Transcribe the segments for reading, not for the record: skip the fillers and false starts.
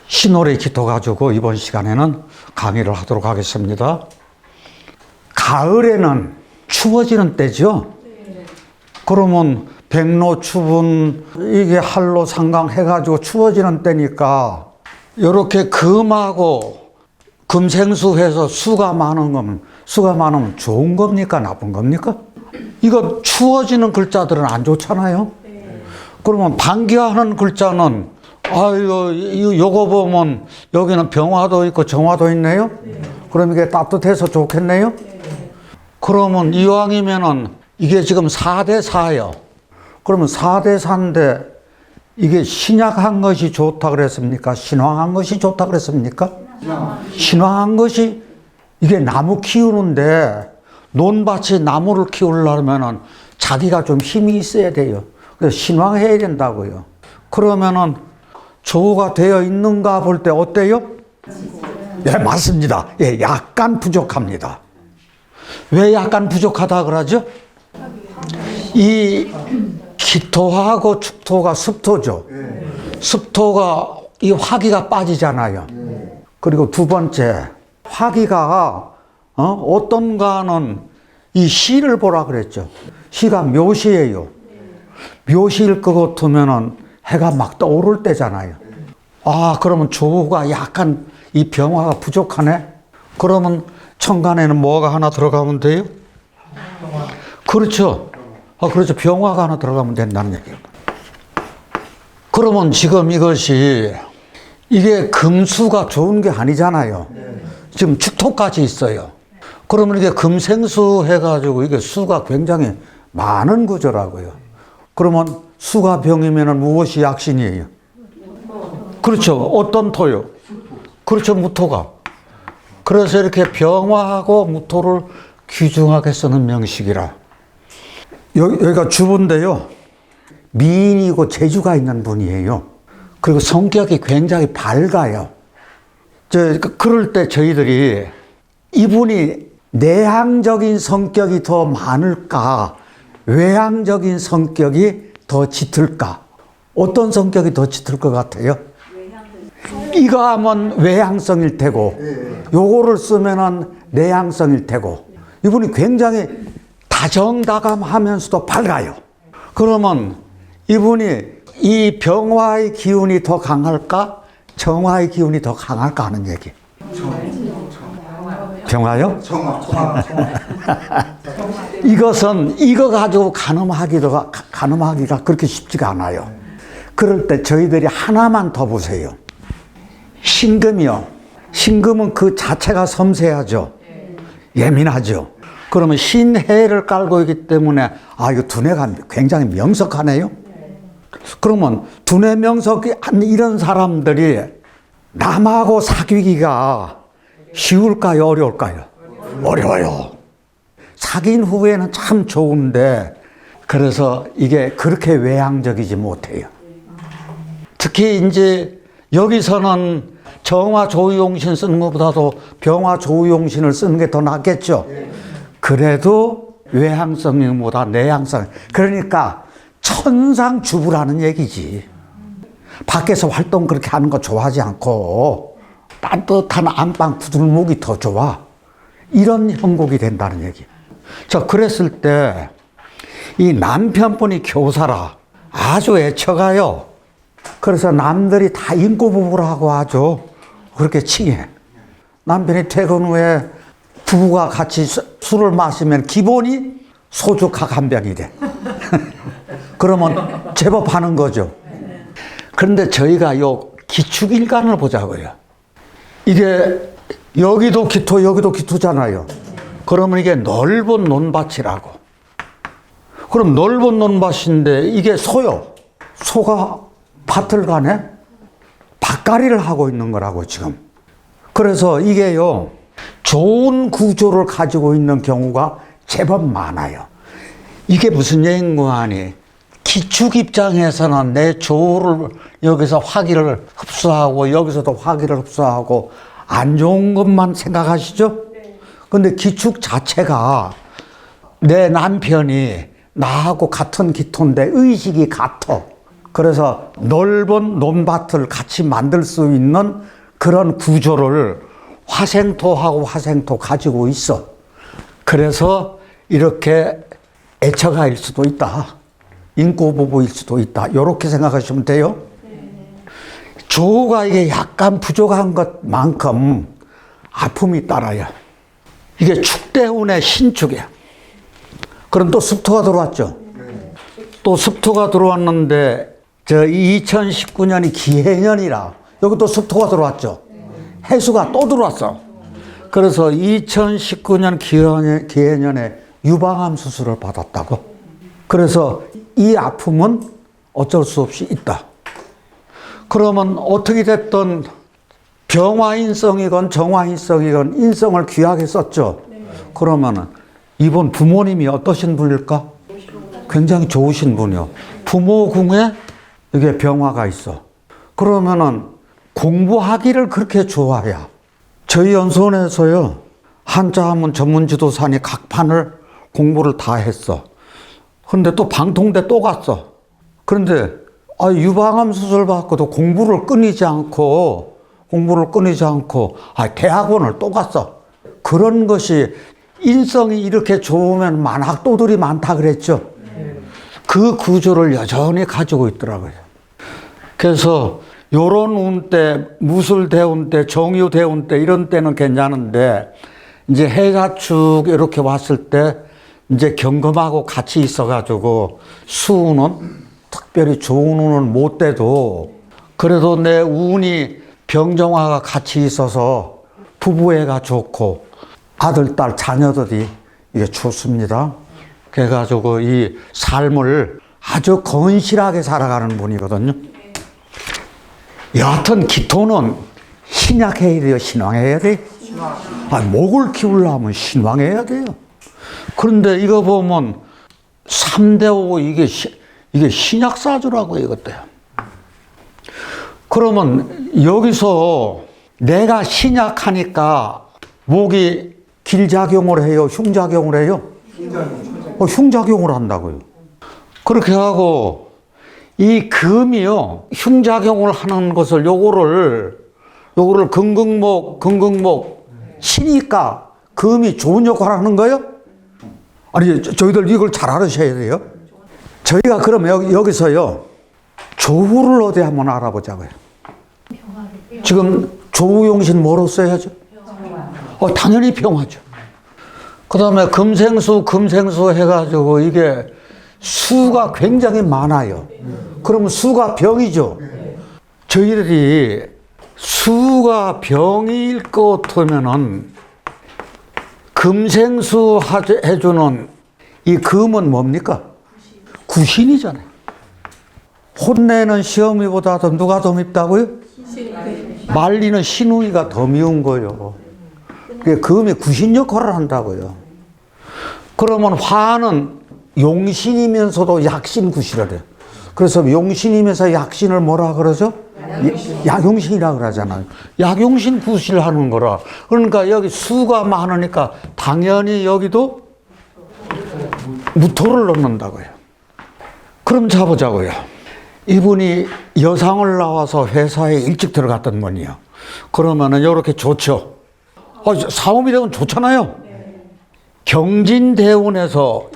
신월의 기토 가지고 이번 시간에는 강의를 하도록 하겠습니다. 가을에는 추워지는 때죠. 그러면 백로 추분 이게 한로 상강 해가지고 추워지는 때니까 이렇게 금하고 금생수해서 수가 많으면 좋은 겁니까 나쁜 겁니까? 이거 추워지는 글자들은 안 좋잖아요. 그러면 반기하는 글자는 요거 보면 여기는 병화도 있고 정화도 있네요. 그럼 이게 따뜻해서 좋겠네요. 그러면 이왕이면은 이게 지금 4대 4예요. 그러면 4대 4인데 이게 신약한 것이 좋다 그랬습니까? 신왕한 것이 좋다 그랬습니까? 신왕한 것이 이게 나무 키우는데 논밭이 나무를 키우려면은 자기가 좀 힘이 있어야 돼요. 그래서 신왕해야 된다고요. 그러면은 조우가 되어 있는가 볼 때 어때요? 예, 맞습니다. 예, 약간 부족합니다. 왜 약간 부족하다 그러죠? 이 기토하고 축토가 습토죠. 습토가 이 화기가 빠지잖아요. 그리고 두 번째, 화기가 어떤가는 이 시를 보라 그랬죠. 시가 묘시예요. 묘시일 것 같으면은 해가 막 떠오를 때잖아요. 그러면 조우가 약간 이 병화가 부족하네? 그러면 천간에는 뭐가 하나 들어가면 돼요? 그렇죠. 그렇죠. 병화가 하나 들어가면 된다는 얘기예요. 그러면 지금 이게 금수가 좋은 게 아니잖아요. 지금 축토까지 있어요. 그러면 이게 금생수 해가지고 이게 수가 굉장히 많은 구조라고요. 그러면 수가 병이면 무엇이 약신이에요? 그렇죠. 어떤 토요? 그렇죠. 무토가. 그래서 이렇게 병화하고 무토를 귀중하게 쓰는 명식이라. 여기가 주부인데요. 미인이고 재주가 있는 분이에요. 그리고 성격이 굉장히 밝아요. 그럴 때 저희들이 이분이 내향적인 성격이 더 많을까? 외향적인 성격이 더 짙을까? 어떤 성격이 더 짙을 것 같아요? 이거 하면 외향성일 테고, 요거를 쓰면은 내향성일 테고, 이분이 굉장히 다정다감하면서도 밝아요. 그러면 이분이 이 병화의 기운이 더 강할까? 정화의 기운이 더 강할까 하는 얘기. 병화요? 정화. 이거 가지고 가늠하기가 그렇게 쉽지가 않아요. 그럴 때 저희들이 하나만 더 보세요. 신금이요. 신금은 그 자체가 섬세하죠. 예민하죠. 그러면 신해를 깔고 있기 때문에 이거 두뇌가 굉장히 명석하네요. 그러면 두뇌 명석이 이런 사람들이 남하고 사귀기가 쉬울까요? 어려울까요? 어려워요. 사귄 후에는 참 좋은데 그래서 이게 그렇게 외향적이지 못해요. 특히 이제 여기서는 정화 조유용신 쓰는 것보다도 병화 조유용신을 쓰는 게 더 낫겠죠. 그래도 외향성보다 내향성. 그러니까 천상주부라는 얘기지. 밖에서 활동 그렇게 하는 거 좋아하지 않고 따뜻한 안방 부들목이 더 좋아. 이런 형국이 된다는 얘기. 그랬을 때 이 남편분이 교사라 아주 애처가요. 그래서 남들이 다 인고부부라고 하죠. 그렇게 칭해. 남편이 퇴근 후에 부부가 같이 술을 마시면 기본이 소주각 한 병이 돼. 그러면 제법 하는 거죠. 그런데 저희가 요 기축일간을 보자고요. 이게 여기도 기토 여기도 기토잖아요. 그러면 이게 넓은 논밭이라고. 그럼 넓은 논밭인데 이게 소요. 소가 밭을 가네? 밭갈이를 하고 있는 거라고 지금. 그래서 이게요. 좋은 구조를 가지고 있는 경우가 제법 많아요. 이게 무슨 얘기인가 하니 기축 입장에서는 내 조를 여기서 화기를 흡수하고 여기서도 화기를 흡수하고 안 좋은 것만 생각하시죠? 근데 기축 자체가 내 남편이 나하고 같은 기토인데 의식이 같아. 그래서 넓은 논밭을 같이 만들 수 있는 그런 구조를 화생토하고 화생토 가지고 있어. 그래서 이렇게 애처가일 수도 있다. 인꼬부부일 수도 있다. 이렇게 생각하시면 돼요. 조가 이게 약간 부족한 것만큼 아픔이 따라요. 이게 축대운의 신축이야. 그럼 또 습토가 들어왔죠. 또 습토가 들어왔는데 저 2019년이 기해년이라 여기 또 습토가 들어왔죠. 해수가 또 들어왔어. 그래서 2019년 기해년에 유방암 수술을 받았다고. 그래서 이 아픔은 어쩔 수 없이 있다. 그러면 어떻게 됐든 병화인성이건 정화인성이건 인성을 귀하게 썼죠. 그러면 이번 부모님이 어떠신 분일까? 굉장히 좋으신 분이요. 부모궁에 이게 병화가 있어. 그러면은 공부하기를 그렇게 좋아해야. 저희 연수원에서요, 한자학문 전문지도사니 각 판을 공부를 다 했어. 근데 또 방통대 또 갔어. 그런데 유방암 수술 받고도 공부를 끊이지 않고 대학원을 또 갔어. 그런 것이 인성이 이렇게 좋으면 만학도들이 많다 그랬죠. 그 구조를 여전히 가지고 있더라고요. 그래서 요런 운 때, 무술대운 때, 정유대운 때 이런 때는 괜찮은데 이제 해가축 이렇게 왔을 때 이제 경금하고 같이 있어가지고 수운은 특별히 좋은 운은 못 돼도 그래도 내 운이 병정화가 같이 있어서 부부애가 좋고 아들, 딸, 자녀들이 이게 좋습니다. 그래가지고 이 삶을 아주 건실하게 살아가는 분이거든요. 여하튼 기토는 신약해야 돼요, 신왕해야 돼. 목을 키우려면 신왕해야 돼요. 그런데 이거 보면 3대5 이게 신약사주라고 이것도요. 그러면 여기서 내가 신약하니까 목이 길작용을 해요, 흉작용을 해요? 흉작용을 한다고요. 그렇게 하고 이 금이요, 흉작용을 하는 것을 요거를 금극목 치니까 금이 좋은 역할을 하는 거예요? 아니, 저희들 이걸 잘 알으셔야 돼요. 저희가 그러면 여기서요, 조후를 어디 한번 알아보자고요. 지금 조우용신 뭐로 써야죠? 당연히 병화죠. 그 다음에 금생수 해가지고 이게 수가 굉장히 많아요. 그러면 수가 병이죠. 저희들이 수가 병일 것 같으면은 금생수 해주는 이 금은 뭡니까? 구신이잖아요. 혼내는 시어미보다도 누가 더 밉다고요? 말리는 시누이가 더 미운 거예요. 금이 구신 역할을 한다고요. 그러면 화는 용신이면서도 약신구시를 해요. 그래서 용신이면서 약신을 뭐라 그러죠? 약용신이라 그러잖아요. 약용신 구실을 하는 거라. 그러니까 여기 수가 많으니까 당연히 여기도 무토를 넣는다고요. 그럼 자보자고요. 이분이 여상을 나와서 회사에 일찍 들어갔던 분이요. 그러면은 이렇게 좋죠. 사업이 되면 좋잖아요. 경진대운에서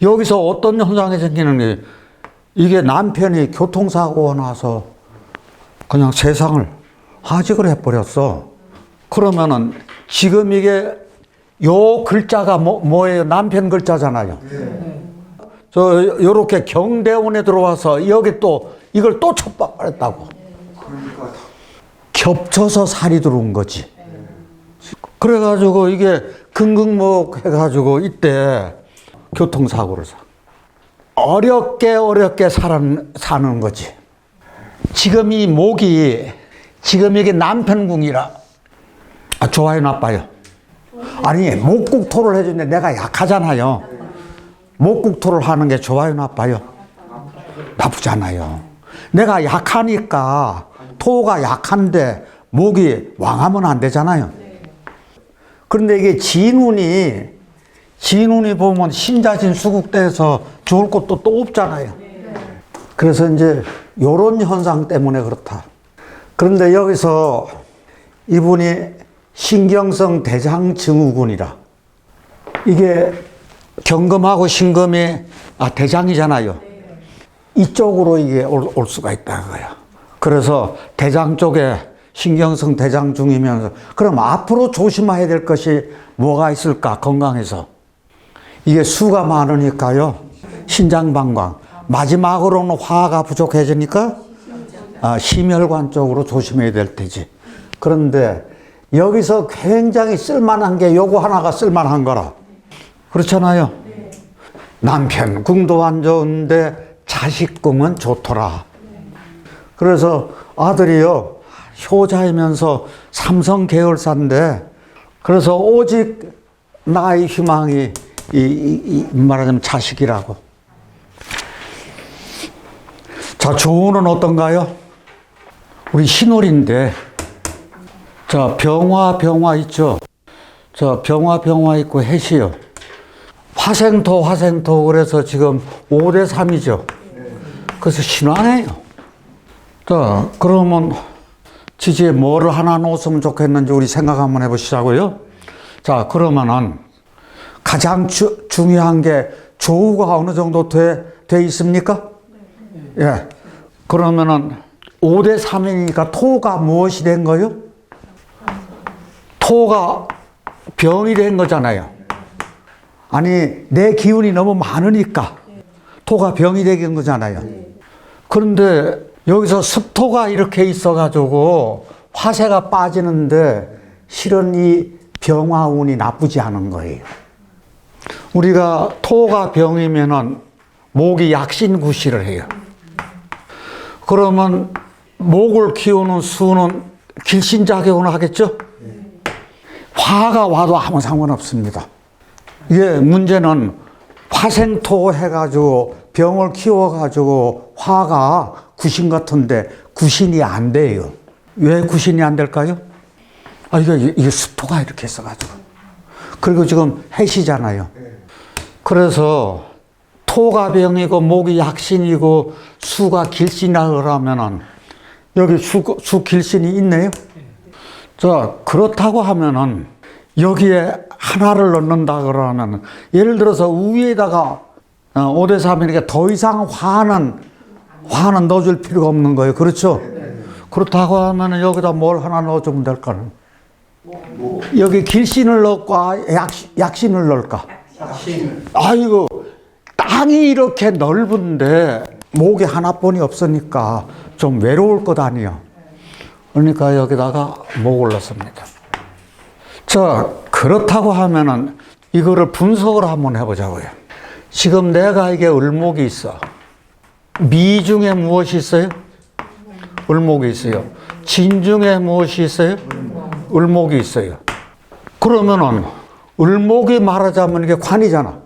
여기서 어떤 현상이 생기는 게 이게 남편이 교통사고가 나서 그냥 세상을 하직을 해버렸어. 그러면은 지금 이게 요 글자가 뭐예요? 남편 글자잖아요. 요렇게 경대운에 들어와서 여기 또 이걸 또 첩박했다고. 겹쳐서 살이 들어온 거지. 그래가지고 이게 금극목 해가지고 이때 교통사고를 어렵게 사는 거지. 지금 이 목이 지금 이게 남편궁이라 좋아요, 나빠요? 아니, 목국토를 해주는데 내가 약하잖아요. 목국토를 하는 게 좋아요, 나빠요? 나쁘잖아요. 내가 약하니까 토가 약한데 목이 왕하면 안 되잖아요. 그런데 이게 진운이 보면 신자진 수국대에서 좋을 것도 또 없잖아요. 그래서 이제 요런 현상 때문에 그렇다. 그런데 여기서 이분이 신경성 대장증후군이라. 이게 경금하고 신금이 대장이잖아요. 이쪽으로 이게 올 수가 있다고요. 그래서 대장 쪽에 신경성 대장증이면서 그럼 앞으로 조심해야 될 것이 뭐가 있을까? 건강에서. 이게 수가 많으니까요. 신장방광. 마지막으로는 화가 부족해지니까 심혈관 쪽으로 조심해야 될 테지. 그런데 여기서 굉장히 쓸만한 게 요거 하나가 쓸만한 거라. 그렇잖아요. 남편 궁도 안 좋은데 자식 궁은 좋더라. 그래서 아들이요, 효자이면서 삼성 계열사인데, 그래서 오직 나의 희망이 말하자면 자식이라고. 자, 조언은 어떤가요? 우리 신월인데, 자, 병화 있죠? 자, 병화 있고 해시요. 화생토 그래서 지금 5대 3이죠. 그래서 신화네요. 자, 그러면 지지에 뭐를 하나 놓으면 좋겠는지 우리 생각 한번 해보시자고요. 자, 그러면은 가장 중요한 게 조우가 어느 정도 돼 있습니까? 예. 그러면은 5대 3이니까 토가 무엇이 된 거요? 토가 병이 된 거잖아요. 아니, 내 기운이 너무 많으니까 토가 병이 되는 거잖아요. 그런데 여기서 습토가 이렇게 있어가지고 화세가 빠지는데 실은 이 병화운이 나쁘지 않은 거예요. 우리가 토가 병이면은 목이 약신구실을 해요. 그러면 목을 키우는 수는 길신작용을 하겠죠? 화가 와도 아무 상관없습니다. 이게 문제는 화생토 해가지고 병을 키워가지고 화가 구신 같은데 구신이 안 돼요. 왜 구신이 안 될까요? 이게 습토가 이렇게 있어가지고. 그리고 지금 해시잖아요. 그래서 토가 병이고 목이 약신이고 수가 길신이라 그러면은 여기 수 길신이 있네요. 자, 그렇다고 하면은 여기에 하나를 넣는다 그러면 예를 들어서 위에다가 5대 3이니까 더 이상 화는 넣어줄 필요가 없는 거예요. 그렇죠? 그렇다고 하면 여기다 뭘 하나 넣어주면 될까? 여기 길신을 넣을까? 약신을 넣을까? 아이고, 땅이 이렇게 넓은데 목이 하나뿐이 없으니까 좀 외로울 것 아니에요. 그러니까 여기다가 목을 넣습니다. 자, 그렇다고 하면은 이거를 분석을 한번 해보자고요. 지금 내가 이게 을목이 있어. 미 중에 무엇이 있어요? 을목이 있어요. 진 중에 무엇이 있어요? 을목이 있어요. 그러면은 을목이 말하자면 이게 관이잖아.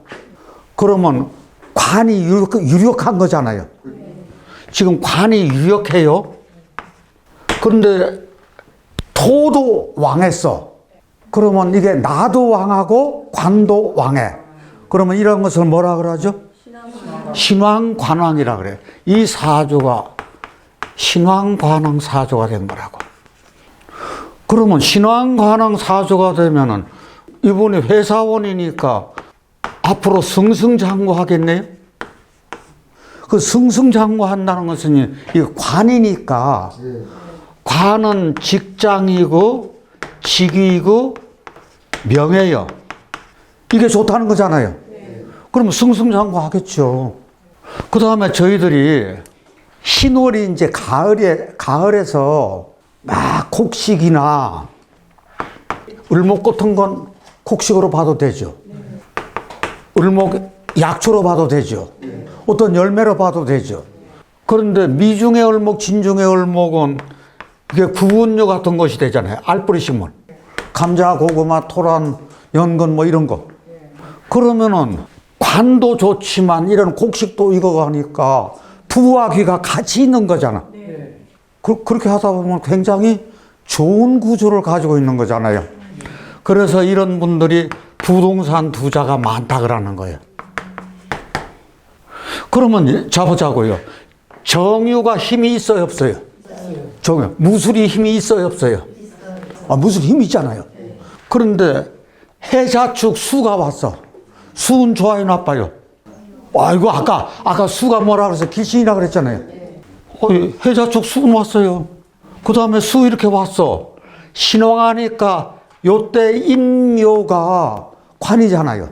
그러면 관이 유력한 거잖아요. 지금 관이 유력해요. 그런데 토도 왕했어. 그러면 이게 나도 왕하고 관도 왕해. 그러면 이런 것을 뭐라 그러죠? 신왕관왕이라 그래요. 이 사주가 신왕관왕 사주가 된 거라고. 그러면 신왕관왕 사주가 되면은 이분이 회사원이니까 앞으로 승승장구하겠네요? 그 승승장구한다는 것은 이 관이니까 관은 직장이고 직위이고 명예요. 이게 좋다는 거잖아요. 그러면 승승장구하겠죠. 그 다음에 저희들이 신월이 이제 가을에서 막 곡식이나 을목 같은 건 곡식으로 봐도 되죠. 을목 약초로 봐도 되죠. 어떤 열매로 봐도 되죠. 그런데 미중의 을목, 진중의 을목은 이게 구분류 같은 것이 되잖아요. 알뿌리 식물. 감자, 고구마, 토란, 연근 뭐 이런 거. 그러면은 관도 좋지만 이런 곡식도 이거 하니까 부와 귀가 같이 있는 거잖아. 그렇게 하다 보면 굉장히 좋은 구조를 가지고 있는 거잖아요. 그래서 이런 분들이 부동산 투자가 많다 그러는 거예요. 그러면 자보자고요. 정유가 힘이 있어요, 없어요? 정유. 무술이 힘이 있어요, 없어요? 무술 힘이 있잖아요. 그런데 해자축 수가 왔어. 수는 좋아요, 나빠요? 이거 아까 수가 뭐라 그래서 길신이라 그랬잖아요. 해자축 수는 왔어요. 그 다음에 수 이렇게 왔어. 신왕하니까 요때 인묘가 관이잖아요.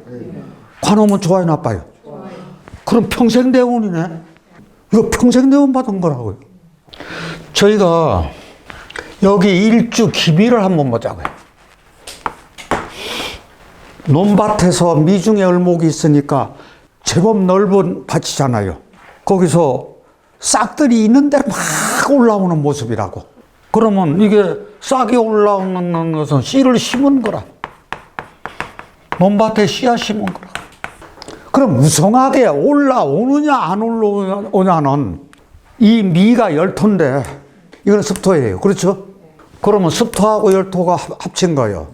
관 오면 좋아요, 나빠요? 그럼 평생대운이네. 이거 평생대운 받은 거라고요. 저희가 여기 일주 기미를 한번 보자고요. 논밭에서 미중의 을목이 있으니까 제법 넓은 밭이잖아요. 거기서 싹들이 있는 대로 막 올라오는 모습이라고. 그러면 이게 싹이 올라오는 것은 씨를 심은 거라. 논밭에 씨앗 심은 거라. 그럼 무성하게 올라오느냐 안 올라오냐는 이 미가 열토인데 이건 습토예요. 그렇죠? 그러면 습토하고 열토가 합친 거예요.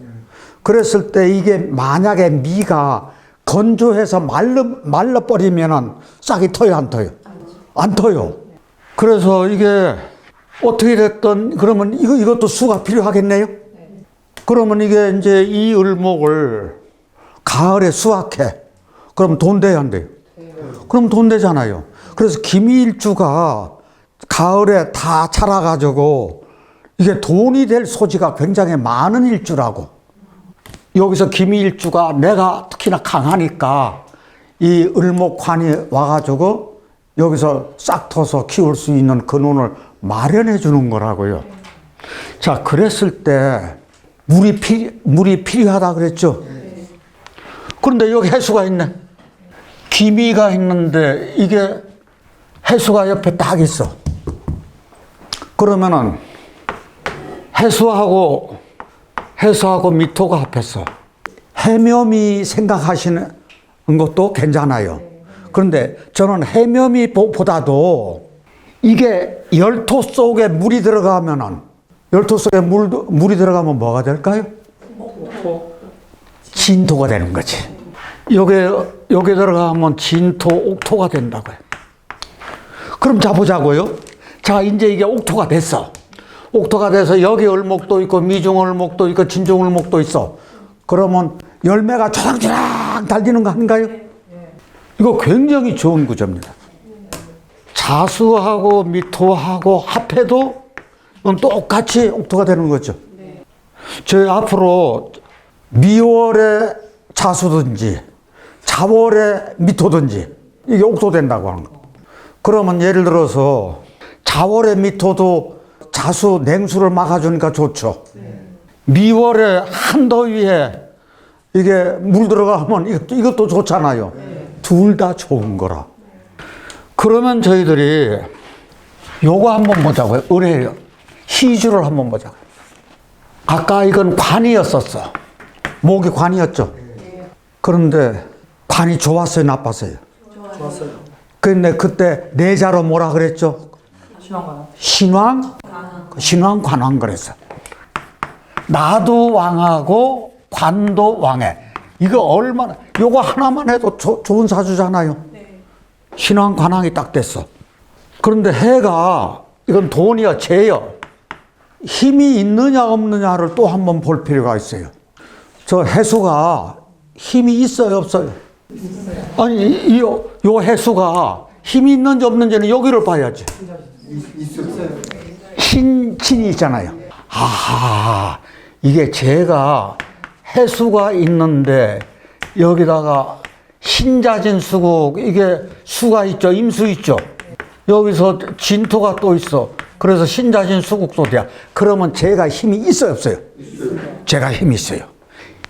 그랬을 때 이게 만약에 미가 건조해서 말라버리면은 싹이 터요, 안 터요? 안 터요. 그래서 이게 어떻게 됐든 그러면 이것도 수가 필요하겠네요? 그러면 이게 이제 이 을목을 가을에 수확해. 그럼 돈 돼야 안 돼요? 그럼 돈 되잖아요. 그래서 기미일주가 가을에 다 자라가지고 이게 돈이 될 소지가 굉장히 많은 일주라고. 여기서 기미일주가 내가 특히나 강하니까 이 을목관이 와가지고 여기서 싹 터서 키울 수 있는 근원을 마련해 주는 거라고요. 자, 그랬을 때 물이 필요하다 그랬죠. 그런데 여기 해수가 있네. 기미가 있는데 이게 해수가 옆에 딱 있어. 그러면은 해수하고 미토가 합했어. 해묘미 생각하시는 것도 괜찮아요. 그런데 저는 해묘미보다도 이게 열토 속에 물이 들어가면은, 열토 속에 물이 들어가면 뭐가 될까요? 진토가 되는 거지. 여기 들어가면 진토, 옥토가 된다고요. 그럼 자 보자고요. 자, 이제 이게 옥토가 됐어. 옥토가 돼서 여기 을목도 있고 미중 을목도 있고 진중 을목도 있어. 그러면 열매가 조랑조랑 달리는 거 아닌가요? 이거 굉장히 좋은 구조입니다. 자수하고 미토하고 합해도 똑같이 옥토가 되는 거죠. 저희 앞으로 미월에 자수든지 자월에 미토든지 이게 옥토 된다고 하는 거. 그러면 예를 들어서 자월에 미토도 자수 냉수를 막아주니까 좋죠. 미월에 한더위에 이게 물 들어가면 이것도 좋잖아요. 둘 다 좋은 거라. 그러면 저희들이 요거 한번 보자고요. 의뢰 희주를 한번 보자고요. 아까 이건 관이었었어. 목이 관이었죠. 그런데 관이 좋았어요, 나빴어요? 좋았어요. 근데 그때 내자로 뭐라 그랬죠? 신왕 관왕 그랬어. 나도 왕하고 관도 왕해. 이거 얼마나, 요거 하나만 해도 좋은 사주잖아요. 신왕 관왕이 딱 됐어. 그런데 해가, 이건 돈이야, 재요. 힘이 있느냐 없느냐를 또 한번 볼 필요가 있어요. 저 해수가 힘이 있어요, 없어요? 아니, 요 해수가 힘이 있는지 없는지는 여기를 봐야지. 있어요. 신이 있잖아요. 아하, 이게 제가 해수가 있는데 여기다가 신자진 수국, 이게 수가 있죠, 임수 있죠. 여기서 진토가 또 있어. 그래서 신자진 수국도 돼. 그러면 제가 힘이 있어요, 없어요? 제가 힘이 있어요.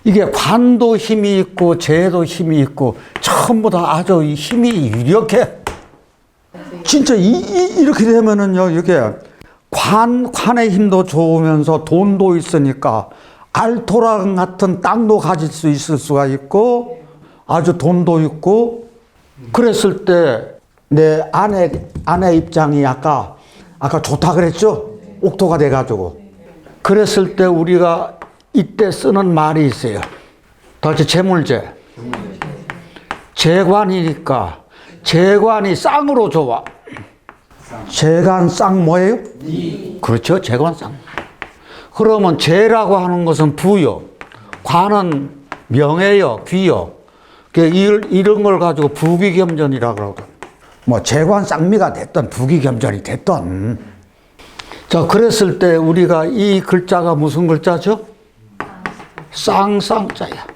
이게 관도 힘이 있고 재도 힘이 있고 전부 다 아주 힘이 유력해. 진짜 이렇게 되면은요, 이게 관의 힘도 좋으면서 돈도 있으니까 알토랑 같은 땅도 가질 수 있을 수가 있고 아주 돈도 있고. 그랬을 때 내 아내 입장이 아까 좋다 그랬죠? 옥토가 돼가지고. 그랬을 때 우리가 이때 쓰는 말이 있어요. 다시 재물재. 재관이니까 재관이 쌍으로 좋아. 재간쌍 뭐예요? 그렇죠. 재관쌍. 그러면 재라고 하는 것은 부요. 관은 명예요. 귀요. 이런 걸 가지고 부귀겸전이라고 그러고. 뭐 재관쌍미가 됐던 부귀겸전이 됐던. 자, 그랬을 때 우리가 이 글자가 무슨 글자죠? 쌍쌍자야.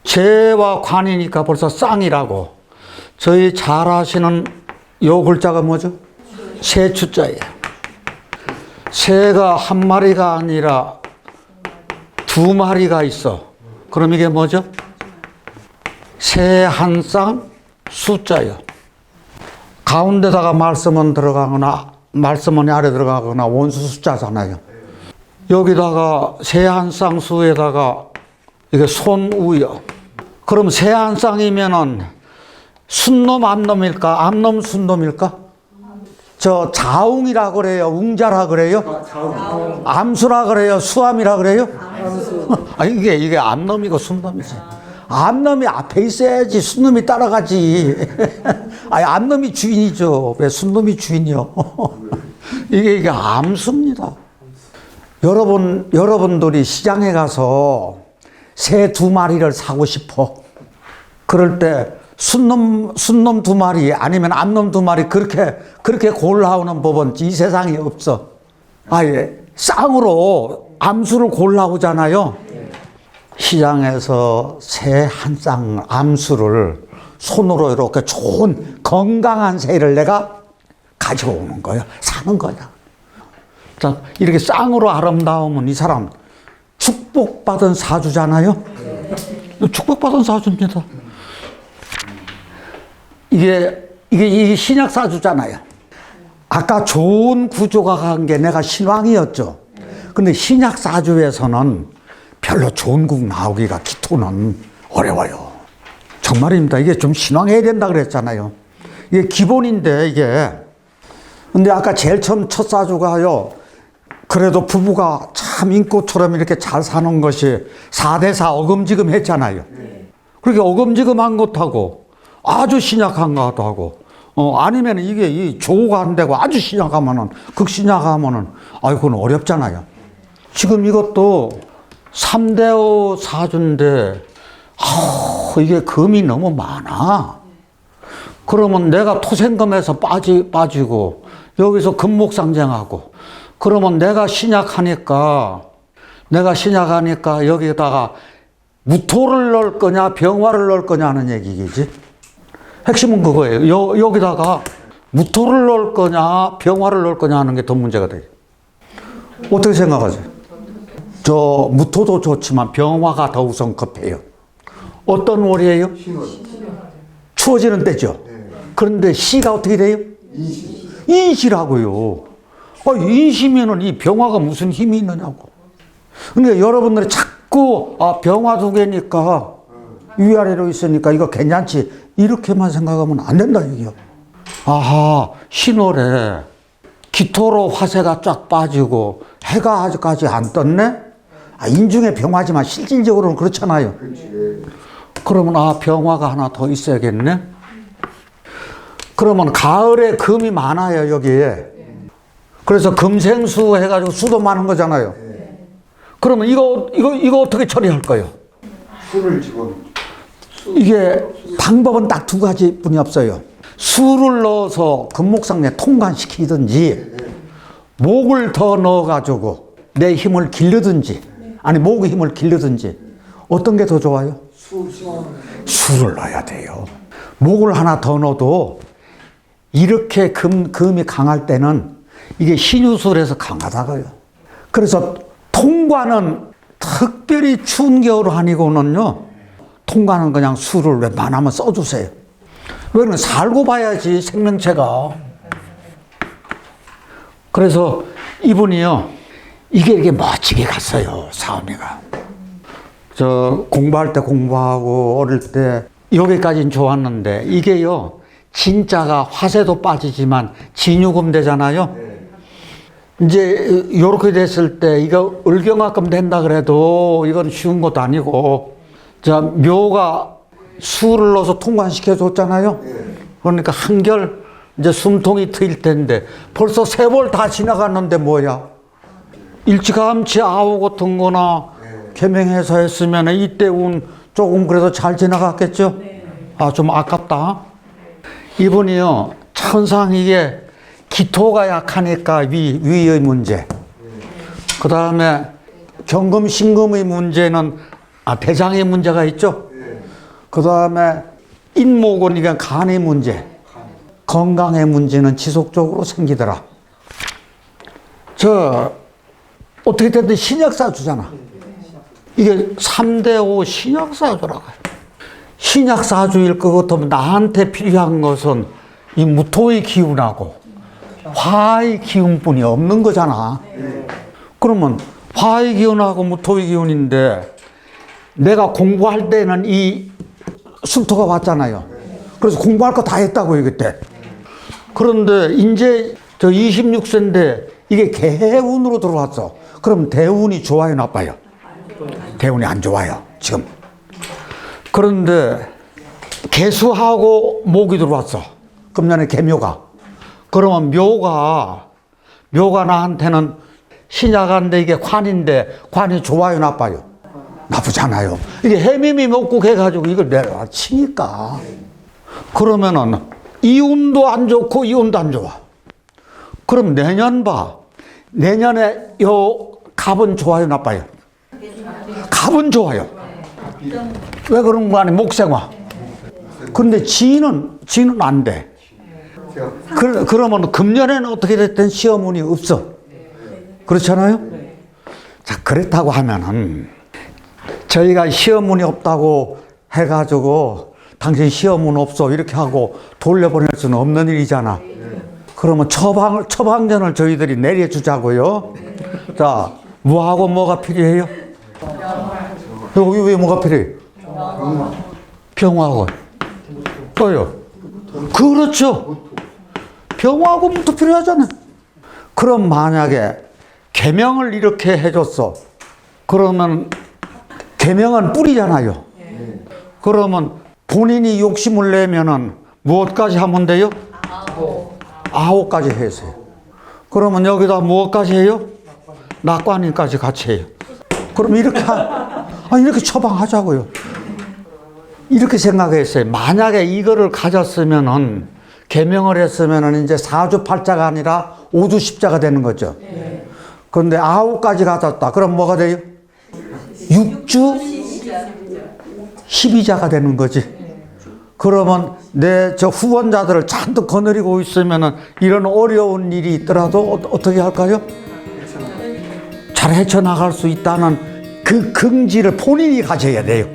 재와 관이니까 벌써 쌍이라고. 저희 잘 아시는 요 글자가 뭐죠? 새추자예요. 새가 한 마리가 아니라 두 마리가 있어. 그럼 이게 뭐죠? 새 한 쌍 숫자요. 가운데다가 말씀은 들어가거나 말씀은 아래 들어가거나 원수 숫자잖아요. 여기다가 새 한 쌍 수에다가 이게 손우요. 그럼 새 한 쌍이면은 순놈 암놈일까? 암놈 순놈일까? 저 자웅이라 그래요? 웅자라 그래요? 암수라 그래요? 수암이라 그래요? 아, 이게 암놈이고 순놈이지. 암놈이 앞에 있어야지 순놈이 따라가지. 아니, 암놈이 주인이죠. 왜 순놈이 주인이요? 이게 암수입니다. 여러분들이 시장에 가서 새 두 마리를 사고 싶어. 그럴 때 순놈 두 마리 아니면 암놈 두 마리 그렇게 골라오는 법은 이 세상에 없어. 아예 쌍으로 암수를 골라오잖아요. 시장에서 새 한 쌍 암수를 손으로 이렇게 좋은 건강한 새를 내가 가지고 오는 거야. 사는 거야. 자, 이렇게 쌍으로 아름다우면 이 사람 축복받은 사주잖아요. 축복받은 사주입니다. 이게 신약 사주잖아요. 아까 좋은 구조가 간 게 내가 신왕이었죠. 근데 신약 사주에서는 별로 좋은 국 나오기가 기토는 어려워요. 정말입니다. 이게 좀 신왕해야 된다 그랬잖아요. 이게 기본인데 이게. 근데 아까 제일 처음 첫 사주가요. 그래도 부부가 참 인꽃처럼 이렇게 잘 사는 것이 4대4 어금지금 했잖아요. 그렇게 어금지금한 것하고 아주 신약한 것도 하고 아니면 이게 이 조가 안 되고 아주 신약하면은 극신약하면은 그건 어렵잖아요. 지금 이것도 3대5 사주인데 이게 금이 너무 많아. 그러면 내가 토생금에서 빠지고 여기서 금목상쟁하고 그러면 내가 신약하니까 여기다가 무토를 넣을 거냐 병화를 넣을 거냐 하는 얘기겠지. 핵심은 그거예요. 여기다가 무토를 넣을 거냐 병화를 넣을 거냐 하는 게 더 문제가 돼요. 어떻게 생각하세요? 저 무토도 좋지만 병화가 더 우선 급해요. 어떤 월이에요? 추워지는 때죠. 그런데 시가 어떻게 돼요? 인시라고요. 인시면은 이 병화가 무슨 힘이 있느냐고. 근데 여러분들이 자꾸 병화 두 개니까 위아래로 있으니까 이거 괜찮지 이렇게만 생각하면 안 된다 이게요. 아하, 신월에 기토로 화세가 쫙 빠지고 해가 아직까지 안 떴네? 인중에 병화지만 실질적으로는 그렇잖아요. 그러면 병화가 하나 더 있어야겠네? 그러면 가을에 금이 많아요 여기에. 그래서 금생수 해가지고 수도 많은 거잖아요. 그러면 이거 어떻게 처리할 거예요? 술을 집어넣죠. 이게 방법은 딱 두 가지 뿐이 없어요. 수를 넣어서 금목상에 통관시키든지 목을 더 넣어가지고 내 힘을 기르든지 아니 목의 힘을 기르든지 어떤 게 더 좋아요? 수를 넣어야 돼요. 목을 하나 더 넣어도 이렇게 금이 강할 때는 이게 신유술에서 강하다고요. 그래서 통관은 특별히 추운 겨울 아니고는요. 통관은 그냥 수를 웬만하면 써주세요. 왜냐면 살고 봐야지 생명체가. 그래서 이분이요. 이게 멋지게 갔어요. 사은이가. 저 공부할 때 공부하고 어릴 때 여기까지는 좋았는데 이게요. 진짜가 화세도 빠지지만 진유금 되잖아요. 이제 요렇게 됐을 때 이거 을경화금 된다 그래도 이건 쉬운 것도 아니고 자 묘가 수를 넣어서 통관시켜 줬잖아요. 그러니까 한결 이제 숨통이 트일 텐데 벌써 세월 다 지나갔는데 뭐야? 일찌감치 아우 같은 거나 개명해서 했으면 이때 운 조금 그래도 잘 지나갔겠죠? 아, 좀 아깝다. 이분이요, 천상 이게 기토가 약하니까 위의 문제. 그 다음에 경금, 신금의 문제는 대장의 문제가 있죠? 그 다음에 인목은 이게 간의 문제. 건강의 문제는 지속적으로 생기더라. 어떻게 됐든 신약사주잖아. 이게 3대5 신약사주라고 해요. 신약사주일 것 같으면 나한테 필요한 것은 이 무토의 기운하고 화의 기운뿐이 없는 거잖아. 그러면 화의 기운하고 무토의 기운인데 내가 공부할 때는 이 술토가 왔잖아요. 그래서 공부할 거 다 했다고요, 그때. 그런데 이제 저 26세인데 이게 개운으로 들어왔어. 그럼 대운이 좋아요, 나빠요? 대운이 안 좋아요, 지금. 그런데 개수하고 목이 들어왔어. 금년에 개묘가. 그러면 묘가 나한테는 신약한데 이게 관인데 관이 좋아요, 나빠요? 나쁘잖아요. 이게 해미미 목국 해가지고 이걸 내가 치니까. 그러면은 이운도 안 좋고 이운도 안 좋아. 그럼 내년 봐. 내년에 요 갑은 좋아요, 나빠요? 갑은 좋아요. 왜 그런 거 아니야? 목생화. 근데 지는 안 돼. 그러면 금년에는 어떻게 됐든 시험운이 없어. 그렇잖아요? 자, 그렇다고 하면은 저희가 시험운이 없다고 해가지고 당신 시험운 없어 이렇게 하고 돌려보낼 수는 없는 일이잖아. 그러면 처방전을 저희들이 내려주자고요. 자, 뭐하고 뭐가 필요해요? 여기 왜 뭐가 필요해요? 병하고 또요. 그렇죠. 병하고 무토 필요하잖아요. 그럼 만약에 계명을 이렇게 해줬어. 그러면 계명은 뿌리잖아요. 그러면 본인이 욕심을 내면은 무엇까지 하면 돼요? 9가지 해서요. 그러면 여기다 무엇까지 해요? 낙관인까지 같이 해요. 그럼 이렇게 처방하자고요. 이렇게 생각했어요. 만약에 이거를 가졌으면은 계명을 했으면은 이제 사주팔자가 아니라 오주십자가 되는 거죠. 그런데 9가지 가졌다. 그럼 뭐가 돼요? 육주 12자가 되는 거지. 그러면 내 저 후원자들을 잔뜩 거느리고 있으면은 이런 어려운 일이 있더라도 어떻게 할까요? 잘 헤쳐나갈 수 있다는 그 긍지를 본인이 가져야 돼요.